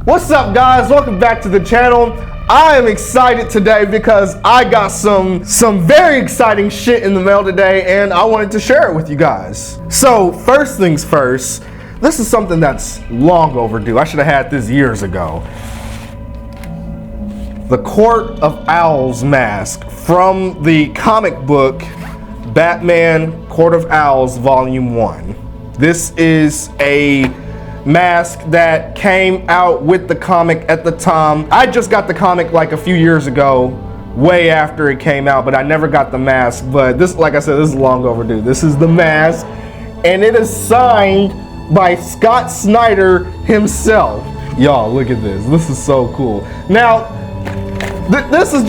What's up, guys? Welcome back to the channel. I am excited today because I got some very exciting shit in the mail today, and I wanted to share it with you guys. So first things first, this is something that's long overdue. I should have had this years ago. The Court of Owls mask from the comic book Batman Court of Owls Volume 1. This is a mask that came out with the comic at the time. I just got the comic like a few years ago, way after it came out, but I never got the mask. But this, like I said, this is long overdue. This is the mask, and it is signed by Scott Snyder himself. Y'all, look at this. This is so cool. Now, this is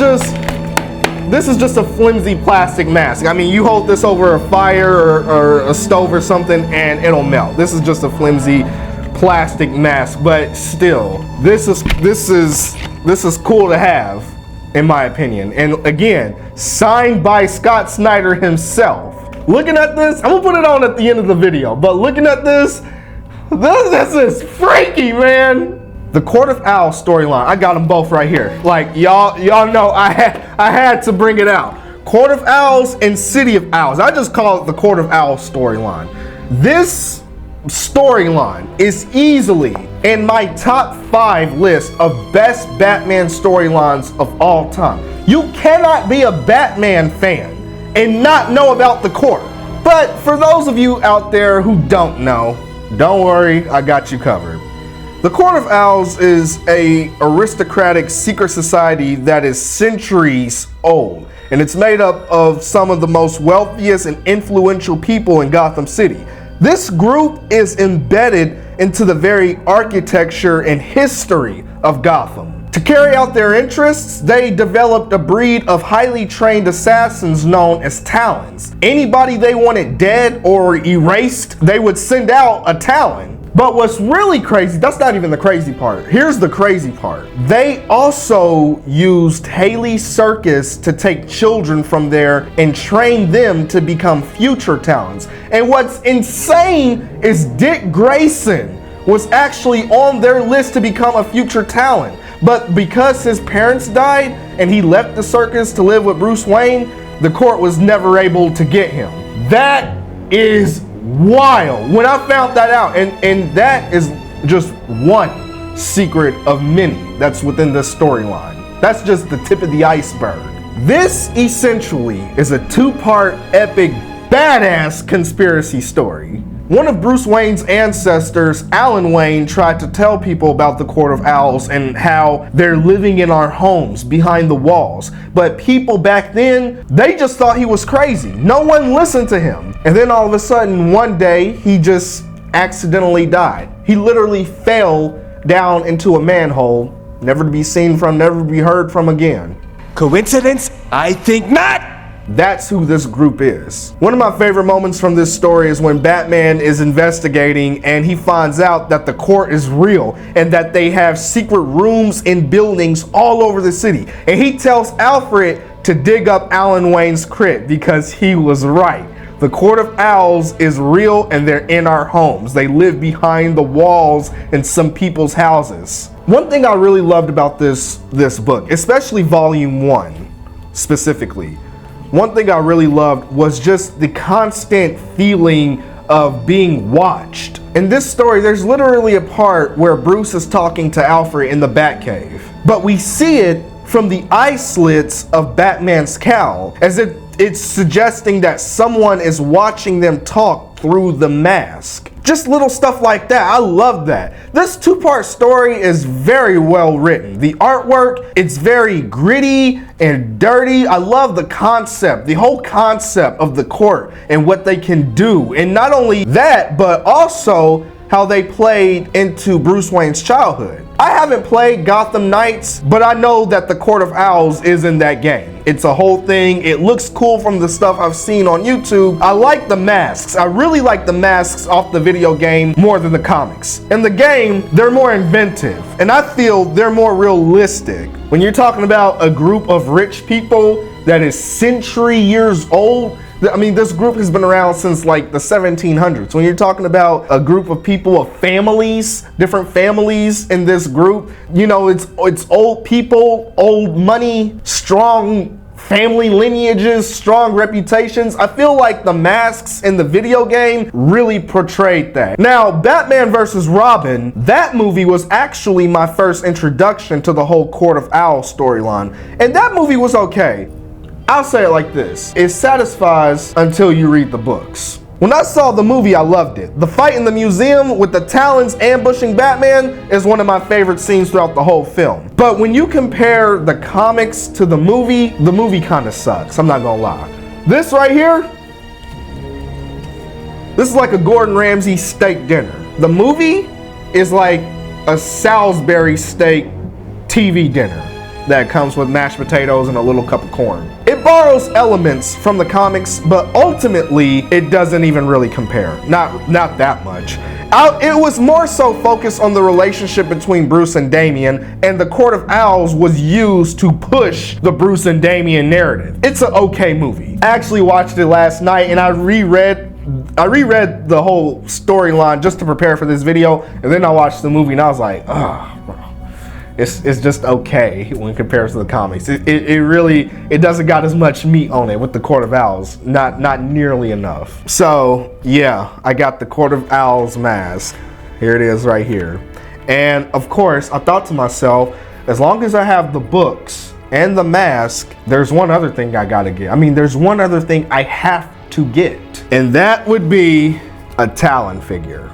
just a flimsy plastic mask. I mean, you hold this over a fire or a stove or something and it'll melt. This is just a flimsy plastic mask, but still, this is cool to have, in my opinion. And again, signed by Scott Snyder himself. Looking at this, I'm gonna put it on at the end of the video, but looking at this is freaky, man. The Court of Owls storyline, I got them both right here. Like, y'all know I had to bring it out. Court of Owls and City of Owls. I just call it the Court of Owls storyline. This storyline is easily in my top 5 list of best Batman storylines of all time. You cannot be a Batman fan and not know about the court. But for those of you out there who don't know, don't worry, I got you covered. The Court of Owls is an aristocratic secret society that is centuries old, and it's made up of some of the most wealthiest and influential people in Gotham City. This group is embedded into the very architecture and history of Gotham. To carry out their interests, they developed a breed of highly trained assassins known as Talons. Anybody they wanted dead or erased, they would send out a Talon. But what's really crazy, that's not even the crazy part. Here's the crazy part. They also used Haley Circus to take children from there and train them to become future Talons. And what's insane is Dick Grayson was actually on their list to become a future Talon. But because his parents died and he left the circus to live with Bruce Wayne, the court was never able to get him. That is wild when I found that out, and that is just one secret of many that's within this storyline. That's just the tip of the iceberg. This essentially is a 2-part epic badass conspiracy story. One of Bruce Wayne's ancestors, Alan Wayne, tried to tell people about the Court of Owls and how they're living in our homes behind the walls. But people back then, they just thought he was crazy. No one listened to him. And then all of a sudden, one day, he just accidentally died. He literally fell down into a manhole, never to be seen from, never to be heard from again. Coincidence? I think not. That's who this group is. One of my favorite moments from this story is when Batman is investigating and he finds out that the court is real and that they have secret rooms and buildings all over the city. And he tells Alfred to dig up Alan Wayne's crypt because he was right. The Court of Owls is real and they're in our homes. They live behind the walls in some people's houses. One thing I really loved about this book, especially Volume 1 specifically, one thing I really loved was just the constant feeling of being watched. In this story, there's literally a part where Bruce is talking to Alfred in the Batcave, but we see it from the eye slits of Batman's cowl, as if it's suggesting that someone is watching them talk through the mask. Just little stuff like that. I love that. This 2-part story is very well written. The artwork, it's very gritty and dirty. I love the concept, the whole concept of the court and what they can do. And not only that, but also how they played into Bruce Wayne's childhood. I haven't played Gotham Knights, but I know that the Court of Owls is in that game. It's a whole thing. It looks cool from the stuff I've seen on YouTube. I like the masks. I really like the masks off the video game more than the comics. In the game, they're more inventive, and I feel they're more realistic. When you're talking about a group of rich people that is century years old, I mean, this group has been around since like the 1700s. When you're talking about a group of people, of families, different families in this group, you know, it's old people, old money, strong family lineages, strong reputations. I feel like the masks in the video game really portrayed that. Now, Batman vs. Robin, that movie was actually my first introduction to the whole Court of Owls storyline. And that movie was okay. I'll say it like this. It satisfies until you read the books. When I saw the movie, I loved it. The fight in the museum with the Talons ambushing Batman is one of my favorite scenes throughout the whole film. But when you compare the comics to the movie kind of sucks. I'm not gonna lie. This right here, this is like a Gordon Ramsay steak dinner. The movie is like a Salisbury steak TV dinner that comes with mashed potatoes and a little cup of corn. It borrows elements from the comics, but ultimately it doesn't even really compare. Not that much. It was more so focused on the relationship between Bruce and Damian, and the Court of Owls was used to push the Bruce and Damian narrative. It's an okay movie. I actually watched it last night and I reread the whole storyline just to prepare for this video, and then I watched the movie and I was like, oh, it's just okay when compared to the comics. It really doesn't got as much meat on it with the Court of Owls. Not nearly enough. So yeah, I got the Court of Owls mask. Here it is right here. And of course, I thought to myself, as long as I have the books and the mask, there's one other thing I gotta get. I mean, there's one other thing I have to get. And that would be a Talon figure.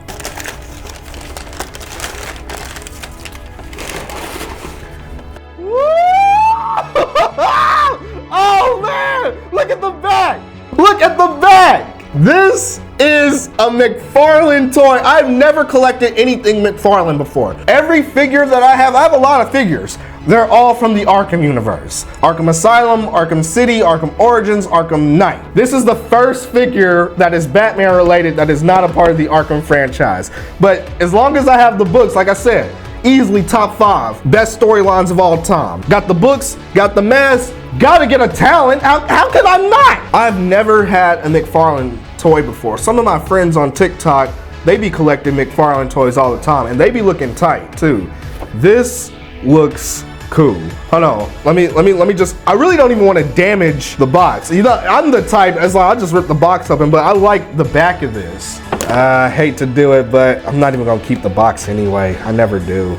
Oh man, look at the back. Look at the back. This is a McFarlane toy. I've never collected anything McFarlane before. Every figure that I have a lot of figures. They're all from the Arkham universe. Arkham Asylum, Arkham City, Arkham Origins, Arkham Knight. This is the first figure that is Batman related that is not a part of the Arkham franchise. But as long as I have the books, like I said, easily top 5 best storylines of all time. Got the books, got the mask, gotta get a Talon. How could I not? I've never had a McFarlane toy before. Some of my friends on TikTok, they be collecting McFarlane toys all the time and they be looking tight too. This looks cool. Hold on, let me just, I really don't even want to damage the box. You know, I'm the type, as I'll just rip the box open, but I like the back of this. I hate to do it, but I'm not even gonna keep the box anyway. I never do.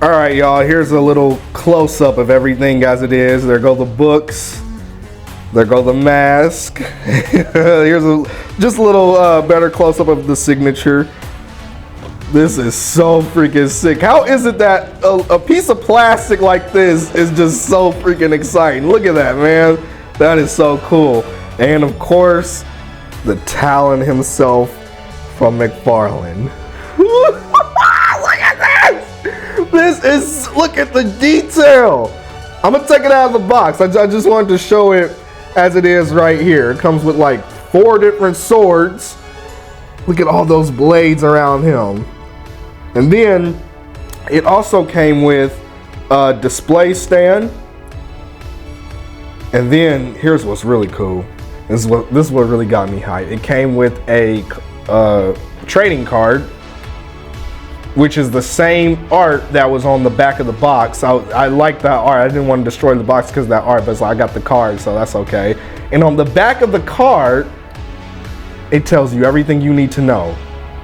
All right, y'all, here's a little close-up of everything as it is. There go the books. There go the mask. Here's just a little better close-up of the signature. This is so freaking sick. How is it that a piece of plastic like this is just so freaking exciting? Look at that, man. That is so cool. And of course, the Talon himself from McFarlane. Look at this! Look at the detail. I'm gonna take it out of the box. I just wanted to show it as it is right here. It comes with like 4 different swords. Look at all those blades around him. And then it also came with a display stand. And then here's what's really cool. This is what really got me hyped. It came with a trading card, which is the same art that was on the back of the box. I like that art. I didn't want to destroy the box because of that art, but it's like I got the card, so that's okay. And on the back of the card, it tells you everything you need to know.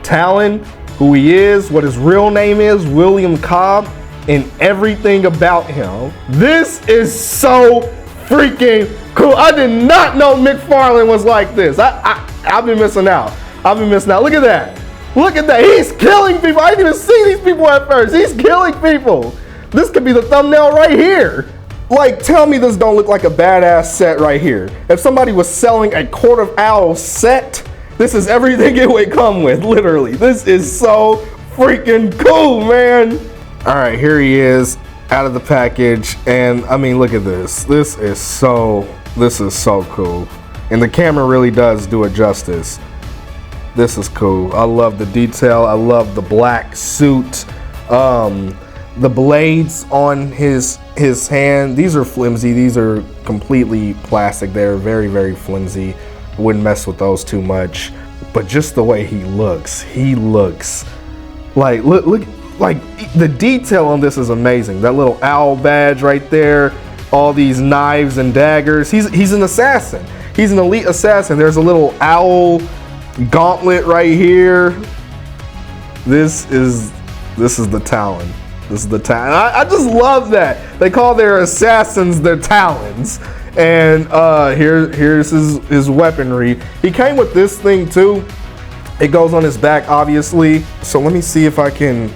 Talon, who he is, what his real name is, William Cobb, and everything about him. This is so freaking cool. I did not know McFarlane was like this. I've been missing out. Look at that. Look at that. He's killing people. I didn't even see these people at first. He's killing people. This could be the thumbnail right here. Like, tell me this don't look like a badass set right here. If somebody was selling a Court of Owls set, this is everything it would come with, literally. This is so freaking cool, man. All right, here he is out of the package. And I mean, look at this. This is so cool. And the camera really does do it justice. This is cool. I love the detail. I love the black suit. The blades on his hand, these are flimsy. These are completely plastic. They're very, very flimsy. Wouldn't mess with those too much. But just the way he looks like, look, like the detail on this is amazing. That little owl badge right there, all these knives and daggers. He's an assassin. He's an elite assassin. There's a little owl gauntlet right here. This is the Talon. This is the Talon. I just love that. They call their assassins their Talons. And here's his weaponry. He came with this thing too. It goes on his back, obviously. So let me see if I can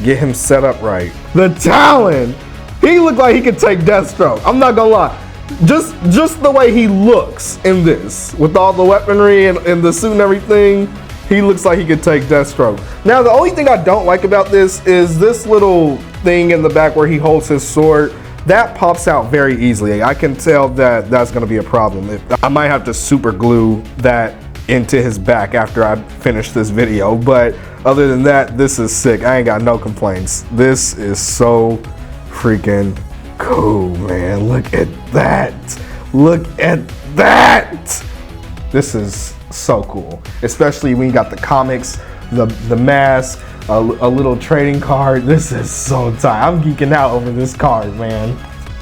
get him set up right. The Talon. He looked like he could take Deathstroke. I'm not gonna lie. Just the way he looks in this, with all the weaponry and the suit and everything, he looks like he could take Deathstroke. Now, the only thing I don't like about this is this little thing in the back where he holds his sword. That pops out very easily. I can tell that that's gonna be a problem. I might have to super glue that into his back after I finish this video, but other than that, this is sick. I ain't got no complaints. This is so freaking cool, man. Look at that. Look at that. This is so cool, especially when you got the comics, the mask, a little trading card. This is so tight. I'm geeking out over this card, man.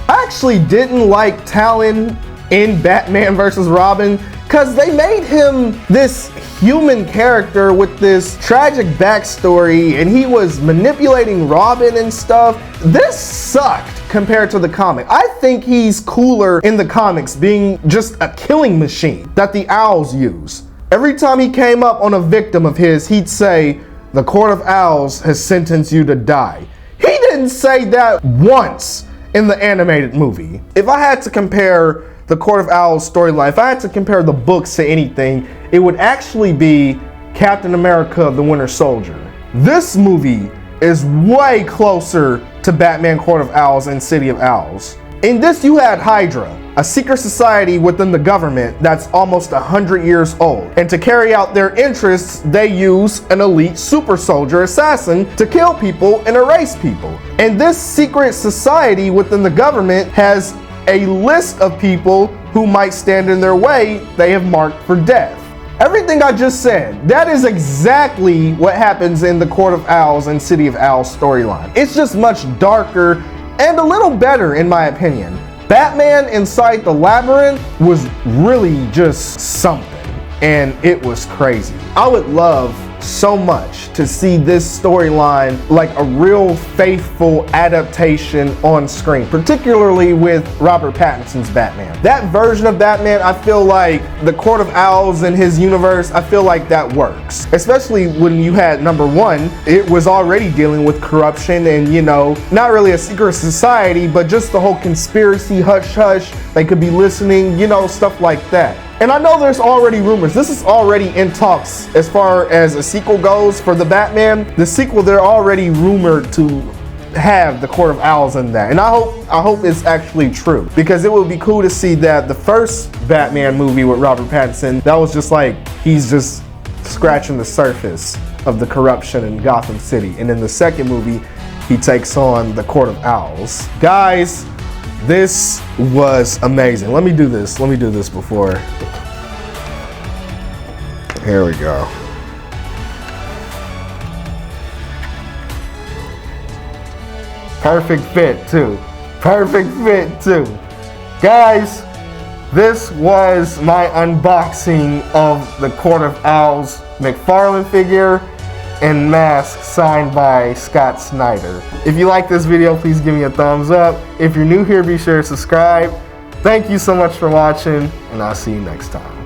I actually didn't like Talon in Batman vs. Robin because they made him this human character with this tragic backstory, and he was manipulating Robin and stuff. This sucked compared to the comic. I think he's cooler in the comics, being just a killing machine that the owls use. Every time he came up on a victim of his, he'd say, "The Court of Owls has sentenced you to die." He didn't say that once in the animated movie. If I had to compare the Court of Owls storyline, if I had to compare the books to anything, it would actually be Captain America: The Winter Soldier. This movie is way closer to Batman Court of Owls and City of Owls. In this, you had Hydra, a secret society within the government that's almost 100 years old. And to carry out their interests, they use an elite super soldier assassin to kill people and erase people. And this secret society within the government has a list of people who might stand in their way they have marked for death. Everything I just said, that is exactly what happens in the Court of Owls and City of Owls storyline. It's just much darker and a little better in my opinion. Batman Inside the Labyrinth was really just something, and it was crazy. I would love so much to see this storyline like a real faithful adaptation on screen, particularly with Robert Pattinson's Batman. That version of Batman, I feel like the Court of Owls in his universe, I feel like that works. Especially when you had number one, it was already dealing with corruption and, you know, not really a secret society, but just the whole conspiracy hush hush. They could be listening, you know, stuff like that. And I know there's already rumors. This is already in talks as far as a sequel goes for the Batman. The sequel, they're already rumored to have the Court of Owls in that. And I hope it's actually true, because it would be cool to see that the first Batman movie with Robert Pattinson, that was just like, he's just scratching the surface of the corruption in Gotham City. And in the second movie, he takes on the Court of Owls. Guys, this was amazing. Let me do this before. Here we go. Perfect fit too. Perfect fit too. Guys, this was my unboxing of the Court of Owls McFarlane figure and mask signed by Scott Snyder. If you like this video, please give me a thumbs up. If you're new here, be sure to subscribe. Thank you so much for watching, and I'll see you next time.